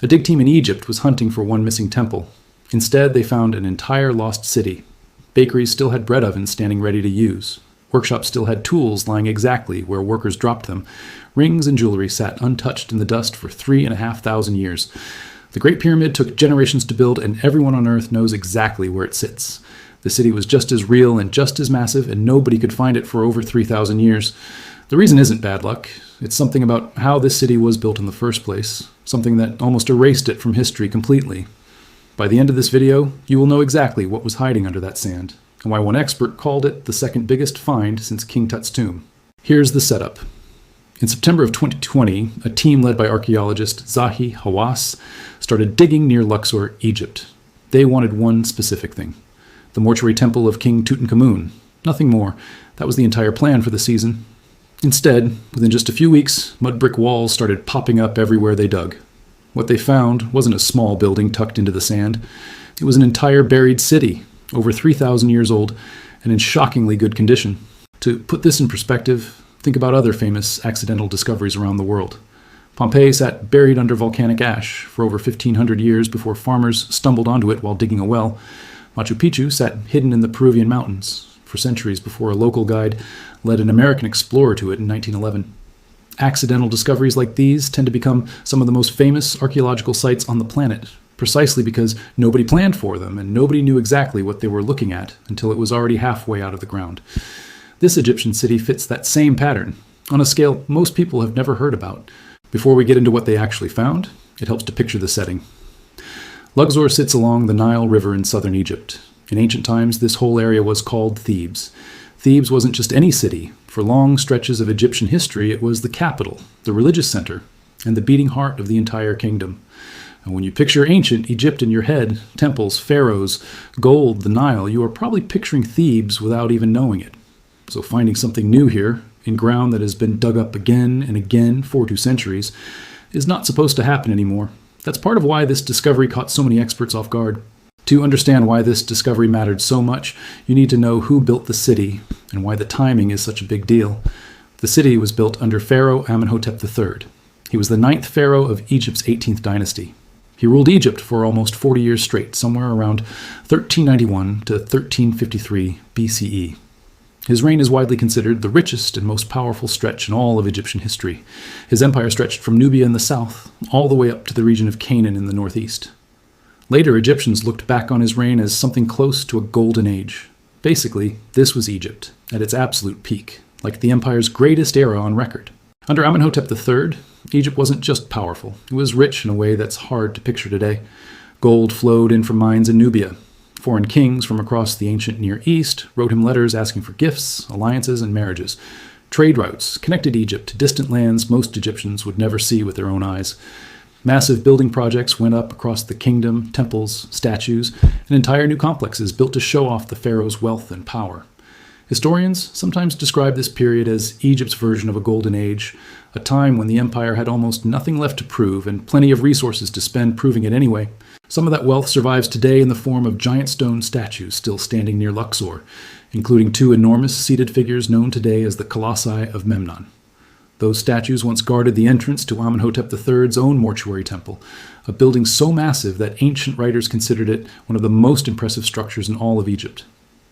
A dig team in Egypt was hunting for one missing temple. Instead, they found an entire lost city. Bakeries still had bread ovens standing ready to use. Workshops still had tools lying exactly where workers dropped them. Rings and jewelry sat untouched in the dust for 3,500 years. The Great Pyramid took generations to build, and everyone on Earth knows exactly where it sits. The city was just as real and just as massive, and nobody could find it for over 3,000 years. The reason isn't bad luck. It's something about how this city was built in the first place, something that almost erased it from history completely. By the end of this video, you will know exactly what was hiding under that sand, and why one expert called it the second biggest find since King Tut's tomb. Here's the setup. In September of 2020, a team led by archaeologist Zahi Hawass started digging near Luxor, Egypt. They wanted one specific thing: the mortuary temple of King Tutankhamun. Nothing more. That was the entire plan for the season. Instead, within just a few weeks, mud brick walls started popping up everywhere they dug. What they found wasn't a small building tucked into the sand. It was an entire buried city, over 3,000 years old, and in shockingly good condition. To put this in perspective, think about other famous accidental discoveries around the world. Pompeii sat buried under volcanic ash for over 1,500 years before farmers stumbled onto it while digging a well. Machu Picchu sat hidden in the Peruvian mountains for centuries before a local guide led an American explorer to it in 1911. Accidental discoveries like these tend to become some of the most famous archaeological sites on the planet, precisely because nobody planned for them and nobody knew exactly what they were looking at until it was already halfway out of the ground. This Egyptian city fits that same pattern, on a scale most people have never heard about. Before we get into what they actually found, it helps to picture the setting. Luxor sits along the Nile River in southern Egypt. In ancient times, this whole area was called Thebes. Thebes wasn't just any city. For long stretches of Egyptian history, it was the capital, the religious center, and the beating heart of the entire kingdom. And when you picture ancient Egypt in your head, temples, pharaohs, gold, the Nile, you are probably picturing Thebes without even knowing it. So finding something new here, in ground that has been dug up again and again for 2 centuries, is not supposed to happen anymore. That's part of why this discovery caught so many experts off guard. To understand why this discovery mattered so much, you need to know who built the city and why the timing is such a big deal. The city was built under Pharaoh Akhenaten III. He was the 9th pharaoh of Egypt's 18th dynasty. He ruled Egypt for almost 40 years straight, somewhere around 1391 to 1353 BCE. His reign is widely considered the richest and most powerful stretch in all of Egyptian history. His empire stretched from Nubia in the south, all the way up to the region of Canaan in the northeast. Later, Egyptians looked back on his reign as something close to a golden age. Basically, this was Egypt, at its absolute peak, like the empire's greatest era on record. Under Amenhotep III, Egypt wasn't just powerful, it was rich in a way that's hard to picture today. Gold flowed in from mines in Nubia. Foreign kings from across the ancient Near East wrote him letters asking for gifts, alliances, and marriages. Trade routes connected Egypt to distant lands most Egyptians would never see with their own eyes. Massive building projects went up across the kingdom, temples, statues, and entire new complexes built to show off the pharaoh's wealth and power. Historians sometimes describe this period as Egypt's version of a golden age, a time when the empire had almost nothing left to prove and plenty of resources to spend proving it anyway. Some of that wealth survives today in the form of giant stone statues still standing near Luxor, including 2 enormous seated figures known today as the Colossi of Memnon. Those statues once guarded the entrance to Amenhotep III's own mortuary temple, a building so massive that ancient writers considered it one of the most impressive structures in all of Egypt.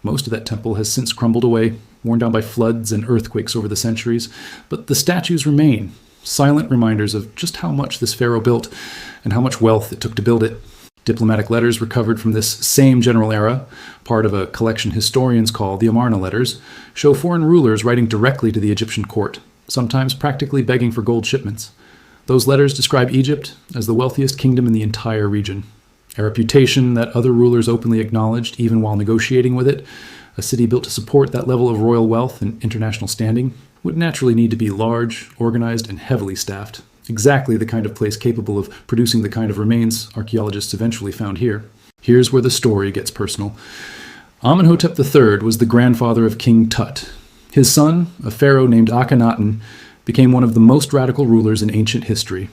Most of that temple has since crumbled away, worn down by floods and earthquakes over the centuries, but the statues remain, silent reminders of just how much this pharaoh built and how much wealth it took to build it. Diplomatic letters recovered from this same general era, part of a collection historians call the Amarna letters, show foreign rulers writing directly to the Egyptian court, sometimes practically begging for gold shipments. Those letters describe Egypt as the wealthiest kingdom in the entire region, a reputation that other rulers openly acknowledged even while negotiating with it. A city built to support that level of royal wealth and international standing would naturally need to be large, organized, and heavily staffed. Exactly the kind of place capable of producing the kind of remains archaeologists eventually found here. Here's where the story gets personal. Amenhotep III was the grandfather of King Tut. His son, a pharaoh named Akhenaten, became one of the most radical rulers in ancient history.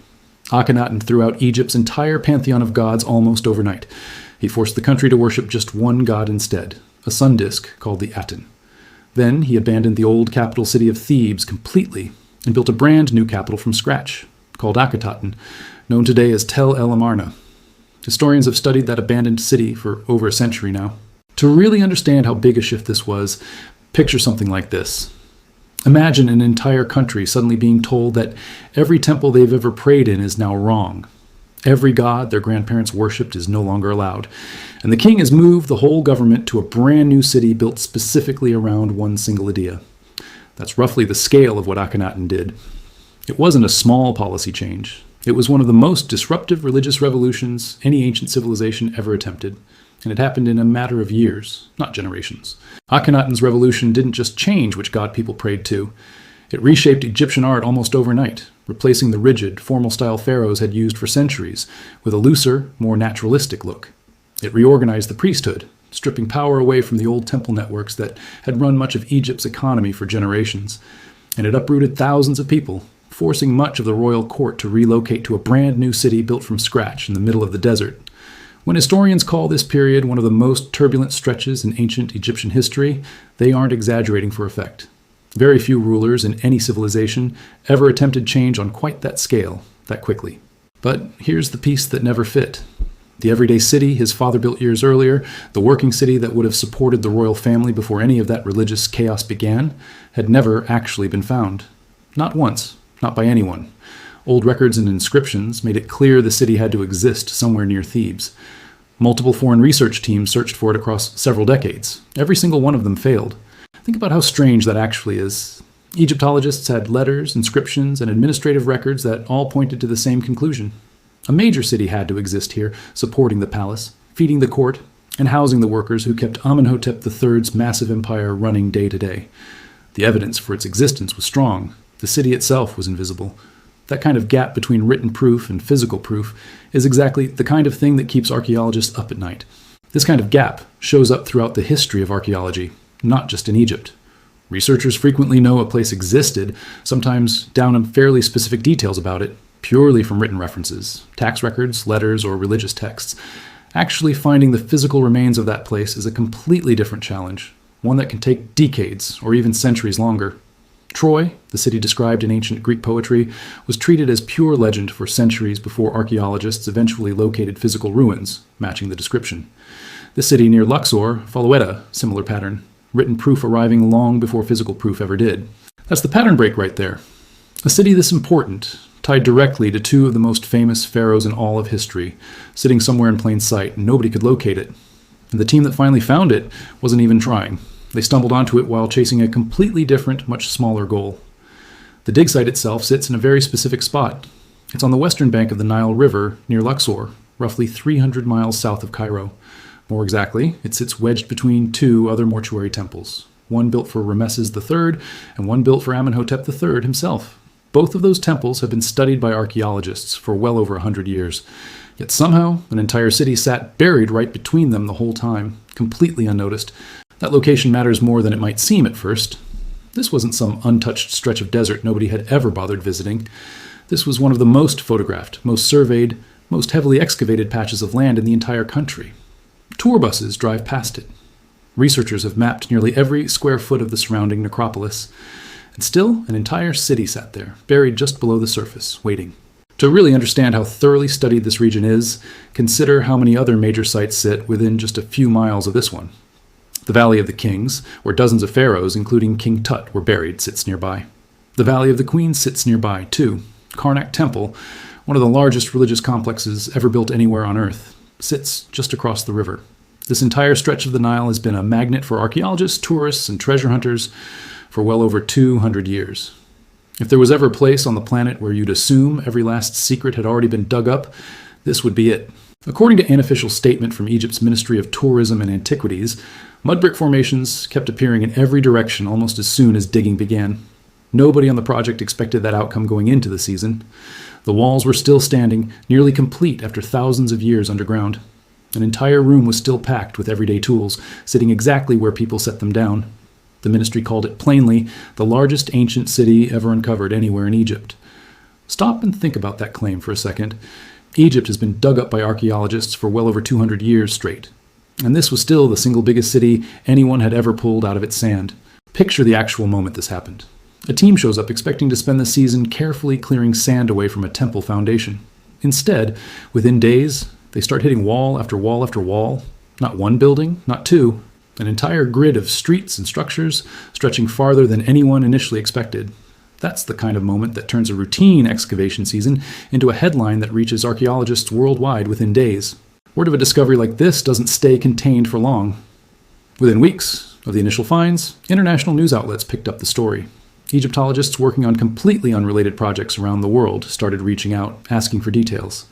Akhenaten threw out Egypt's entire pantheon of gods almost overnight. He forced the country to worship just one god instead, a sun disk called the Aten. Then he abandoned the old capital city of Thebes completely and built a brand new capital from scratch. called Akhenaten, known today as Tel El Amarna. Historians have studied that abandoned city for over a century now. To really understand how big a shift this was, picture something like this. Imagine an entire country suddenly being told that every temple they've ever prayed in is now wrong. Every god their grandparents worshipped is no longer allowed. And the king has moved the whole government to a brand new city built specifically around one single idea. That's roughly the scale of what Akhenaten did. It wasn't a small policy change. It was one of the most disruptive religious revolutions any ancient civilization ever attempted. And it happened in a matter of years, not generations. Akhenaten's revolution didn't just change which god people prayed to. It reshaped Egyptian art almost overnight, replacing the rigid, formal-style pharaohs had used for centuries with a looser, more naturalistic look. It reorganized the priesthood, stripping power away from the old temple networks that had run much of Egypt's economy for generations. And it uprooted thousands of people, forcing much of the royal court to relocate to a brand new city built from scratch in the middle of the desert. When historians call this period one of the most turbulent stretches in ancient Egyptian history, they aren't exaggerating for effect. Very few rulers in any civilization ever attempted change on quite that scale, that quickly. But here's the piece that never fit. The everyday city his father built years earlier, the working city that would have supported the royal family before any of that religious chaos began, had never actually been found. Not once, not by anyone. Old records and inscriptions made it clear the city had to exist somewhere near Thebes. Multiple foreign research teams searched for it across several decades. Every single one of them failed. Think about how strange that actually is. Egyptologists had letters, inscriptions, and administrative records that all pointed to the same conclusion. A major city had to exist here, supporting the palace, feeding the court, and housing the workers who kept Amenhotep III's massive empire running day to day. The evidence for its existence was strong. The city itself was invisible. That kind of gap between written proof and physical proof is exactly the kind of thing that keeps archaeologists up at night. This kind of gap shows up throughout the history of archaeology, not just in Egypt. Researchers frequently know a place existed, sometimes down in fairly specific details about it, purely from written references, tax records, letters, or religious texts. Actually finding the physical remains of that place is a completely different challenge, one that can take decades or even centuries longer. Troy, the city described in ancient Greek poetry, was treated as pure legend for centuries before archaeologists eventually located physical ruins, matching the description. The city near Luxor followed a similar pattern, written proof arriving long before physical proof ever did. That's the pattern break right there. A city this important, tied directly to two of the most famous pharaohs in all of history, sitting somewhere in plain sight, and nobody could locate it. And the team that finally found it wasn't even trying. They stumbled onto it while chasing a completely different, much smaller goal. The dig site itself sits in a very specific spot. It's on the western bank of the Nile River near Luxor, roughly 300 miles south of Cairo. More exactly, it sits wedged between two other mortuary temples, one built for Ramesses III and one built for Amenhotep III himself. Both of those temples have been studied by archaeologists for well over 100 years. Yet somehow, an entire city sat buried right between them the whole time, completely unnoticed. That location matters more than it might seem at first. This wasn't some untouched stretch of desert nobody had ever bothered visiting. This was one of the most photographed, most surveyed, most heavily excavated patches of land in the entire country. Tour buses drive past it. Researchers have mapped nearly every square foot of the surrounding necropolis. And still, an entire city sat there, buried just below the surface, waiting. To really understand how thoroughly studied this region is, consider how many other major sites sit within just a few miles of this one. The Valley of the Kings, where dozens of pharaohs, including King Tut, were buried, sits nearby. The Valley of the Queens sits nearby, too. Karnak Temple, one of the largest religious complexes ever built anywhere on Earth, sits just across the river. This entire stretch of the Nile has been a magnet for archaeologists, tourists, and treasure hunters for well over 200 years. If there was ever a place on the planet where you'd assume every last secret had already been dug up, this would be it. According to an official statement from Egypt's Ministry of Tourism and Antiquities, mudbrick formations kept appearing in every direction almost as soon as digging began. Nobody on the project expected that outcome going into the season. The walls were still standing, nearly complete after thousands of years underground. An entire room was still packed with everyday tools, sitting exactly where people set them down. The ministry called it plainly the largest ancient city ever uncovered anywhere in Egypt. Stop and think about that claim for a second. Egypt has been dug up by archaeologists for well over 200 years straight. And this was still the single biggest city anyone had ever pulled out of its sand. Picture the actual moment this happened. A team shows up expecting to spend the season carefully clearing sand away from a temple foundation. Instead, within days, they start hitting wall after wall after wall. Not one building, not two, an entire grid of streets and structures stretching farther than anyone initially expected. That's the kind of moment that turns a routine excavation season into a headline that reaches archaeologists worldwide within days. Word of a discovery like this doesn't stay contained for long. Within weeks of the initial finds, international news outlets picked up the story. Egyptologists working on completely unrelated projects around the world started reaching out, asking for details.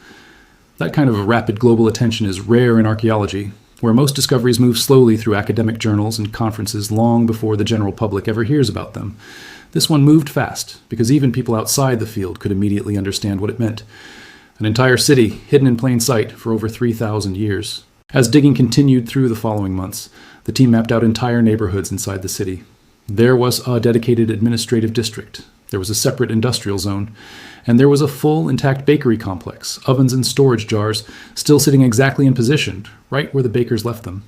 That kind of rapid global attention is rare in archaeology, where most discoveries move slowly through academic journals and conferences long before the general public ever hears about them. This one moved fast, because even people outside the field could immediately understand what it meant. An entire city hidden in plain sight for over 3,000 years. As digging continued through the following months, the team mapped out entire neighborhoods inside the city. There was a dedicated administrative district. There was a separate industrial zone. And there was a full, intact bakery complex, ovens and storage jars, still sitting exactly in position, right where the bakers left them.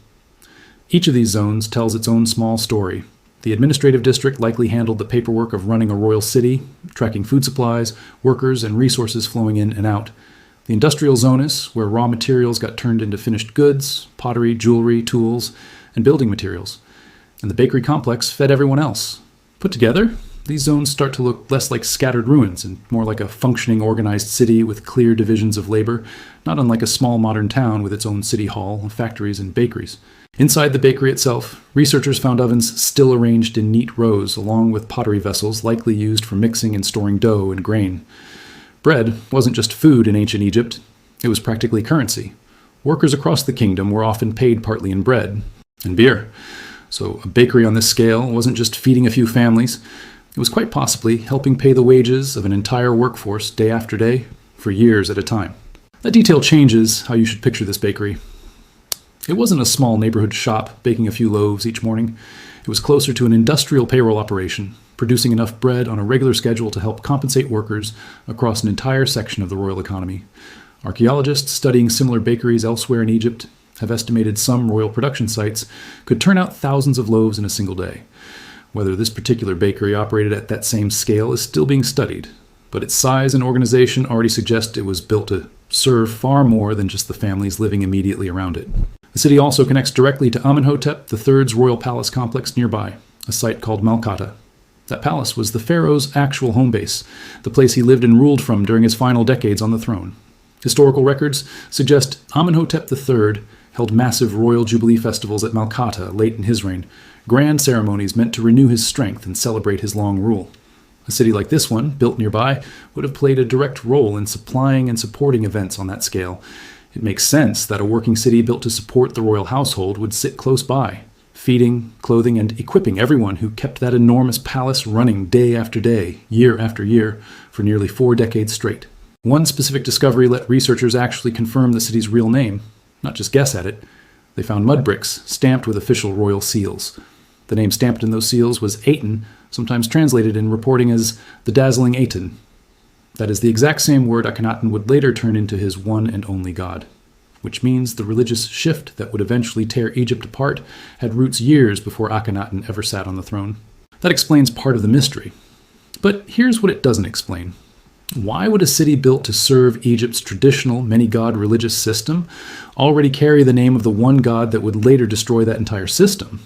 Each of these zones tells its own small story. The administrative district likely handled the paperwork of running a royal city, tracking food supplies, workers, and resources flowing in and out. The industrial zone is where raw materials got turned into finished goods, pottery, jewelry, tools, and building materials. And the bakery complex fed everyone else. Put together, these zones start to look less like scattered ruins and more like a functioning, organized city with clear divisions of labor, not unlike a small modern town with its own city hall, factories, and bakeries. Inside the bakery itself, researchers found ovens still arranged in neat rows, along with pottery vessels likely used for mixing and storing dough and grain. Bread wasn't just food in ancient Egypt, it was practically currency. Workers across the kingdom were often paid partly in bread and beer. So a bakery on this scale wasn't just feeding a few families. It was quite possibly helping pay the wages of an entire workforce day after day for years at a time. That detail changes how you should picture this bakery. It wasn't a small neighborhood shop baking a few loaves each morning. It was closer to an industrial payroll operation, producing enough bread on a regular schedule to help compensate workers across an entire section of the royal economy. Archaeologists studying similar bakeries elsewhere in Egypt have estimated some royal production sites could turn out thousands of loaves in a single day. Whether this particular bakery operated at that same scale is still being studied, but its size and organization already suggest it was built to serve far more than just the families living immediately around it. The city also connects directly to Amenhotep III's royal palace complex nearby, a site called Malkata. That palace was the pharaoh's actual home base, the place he lived and ruled from during his final decades on the throne. Historical records suggest Amenhotep III held massive royal jubilee festivals at Malkata late in his reign, grand ceremonies meant to renew his strength and celebrate his long rule. A city like this one, built nearby, would have played a direct role in supplying and supporting events on that scale. It makes sense that a working city built to support the royal household would sit close by, feeding, clothing, and equipping everyone who kept that enormous palace running day after day, year after year, for nearly 4 decades straight. One specific discovery let researchers actually confirm the city's real name, not just guess at it. They found mudbricks stamped with official royal seals. The name stamped in those seals was Aten, sometimes translated in reporting as the dazzling Aten. That is the exact same word Akhenaten would later turn into his one and only god, which means the religious shift that would eventually tear Egypt apart had roots years before Akhenaten ever sat on the throne. That explains part of the mystery. But here's what it doesn't explain. Why would a city built to serve Egypt's traditional many-god religious system already carry the name of the one god that would later destroy that entire system?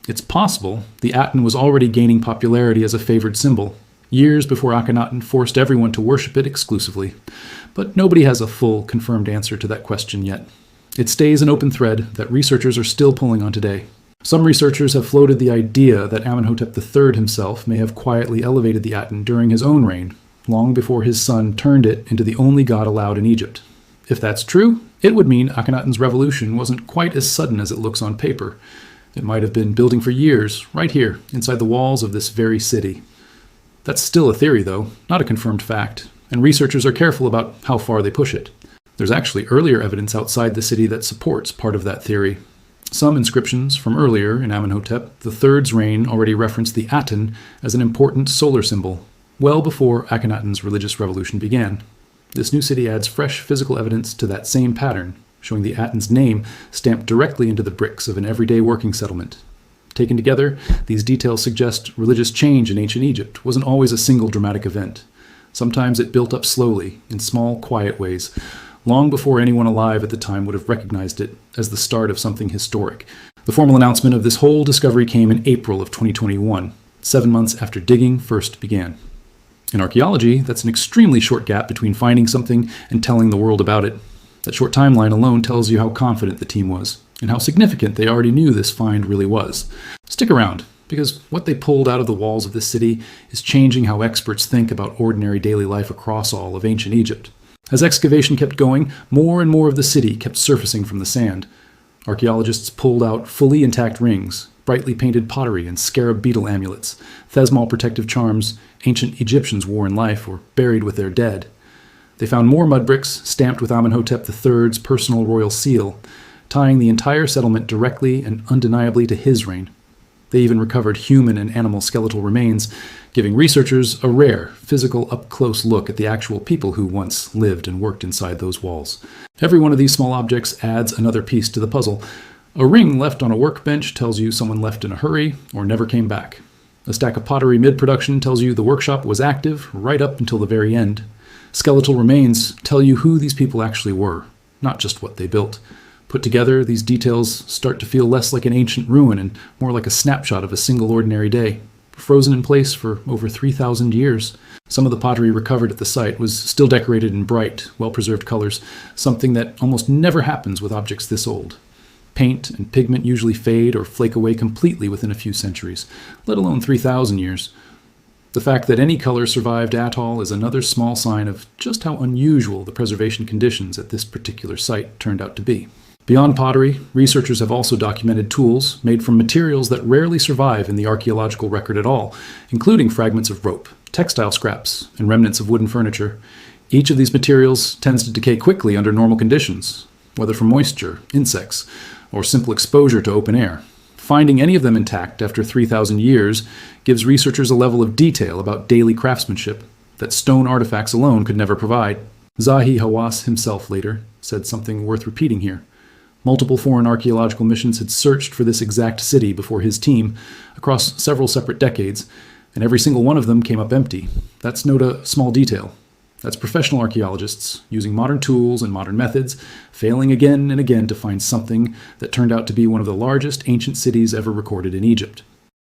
It's possible the Aten was already gaining popularity as a favored symbol, years before Akhenaten forced everyone to worship it exclusively. But nobody has a full, confirmed answer to that question yet. It stays an open thread that researchers are still pulling on today. Some researchers have floated the idea that Amenhotep III himself may have quietly elevated the Aten during his own reign, long before his son turned it into the only god allowed in Egypt. If that's true, it would mean Akhenaten's revolution wasn't quite as sudden as it looks on paper. It might have been building for years, right here, inside the walls of this very city. That's still a theory, though, not a confirmed fact, and researchers are careful about how far they push it. There's actually earlier evidence outside the city that supports part of that theory. Some inscriptions from earlier in Amenhotep III's reign already referenced the Aten as an important solar symbol, well before Akhenaten's religious revolution began. This new city adds fresh physical evidence to that same pattern, showing the Aten's name stamped directly into the bricks of an everyday working settlement. Taken together, these details suggest religious change in ancient Egypt wasn't always a single dramatic event. Sometimes it built up slowly, in small, quiet ways, long before anyone alive at the time would have recognized it as the start of something historic. The formal announcement of this whole discovery came in April of 2021, 7 months after digging first began. In archaeology, that's an extremely short gap between finding something and telling the world about it. That short timeline alone tells you how confident the team was, and how significant they already knew this find really was. Stick around, because what they pulled out of the walls of this city is changing how experts think about ordinary daily life across all of ancient Egypt. As excavation kept going, more and more of the city kept surfacing from the sand. Archaeologists pulled out fully intact rings, brightly painted pottery and scarab beetle amulets, thesmal protective charms ancient Egyptians wore in life or buried with their dead. They found more mudbricks stamped with Amenhotep III's personal royal seal, tying the entire settlement directly and undeniably to his reign. They even recovered human and animal skeletal remains, giving researchers a rare, physical, up-close look at the actual people who once lived and worked inside those walls. Every one of these small objects adds another piece to the puzzle. A ring left on a workbench tells you someone left in a hurry or never came back. A stack of pottery mid-production tells you the workshop was active right up until the very end. Skeletal remains tell you who these people actually were, not just what they built. Put together, these details start to feel less like an ancient ruin and more like a snapshot of a single ordinary day, frozen in place for over 3,000 years. Some of the pottery recovered at the site was still decorated in bright, well-preserved colors, something that almost never happens with objects this old. Paint and pigment usually fade or flake away completely within a few centuries, let alone 3,000 years. The fact that any color survived at all is another small sign of just how unusual the preservation conditions at this particular site turned out to be. Beyond pottery, researchers have also documented tools made from materials that rarely survive in the archaeological record at all, including fragments of rope, textile scraps, and remnants of wooden furniture. Each of these materials tends to decay quickly under normal conditions, whether from moisture, insects, or simple exposure to open air. Finding any of them intact after 3,000 years gives researchers a level of detail about daily craftsmanship that stone artifacts alone could never provide. Zahi Hawass himself later said something worth repeating here. Multiple foreign archaeological missions had searched for this exact city before his team across several separate decades, and every single one of them came up empty. That's no small detail. That's professional archaeologists using modern tools and modern methods, failing again and again to find something that turned out to be one of the largest ancient cities ever recorded in Egypt.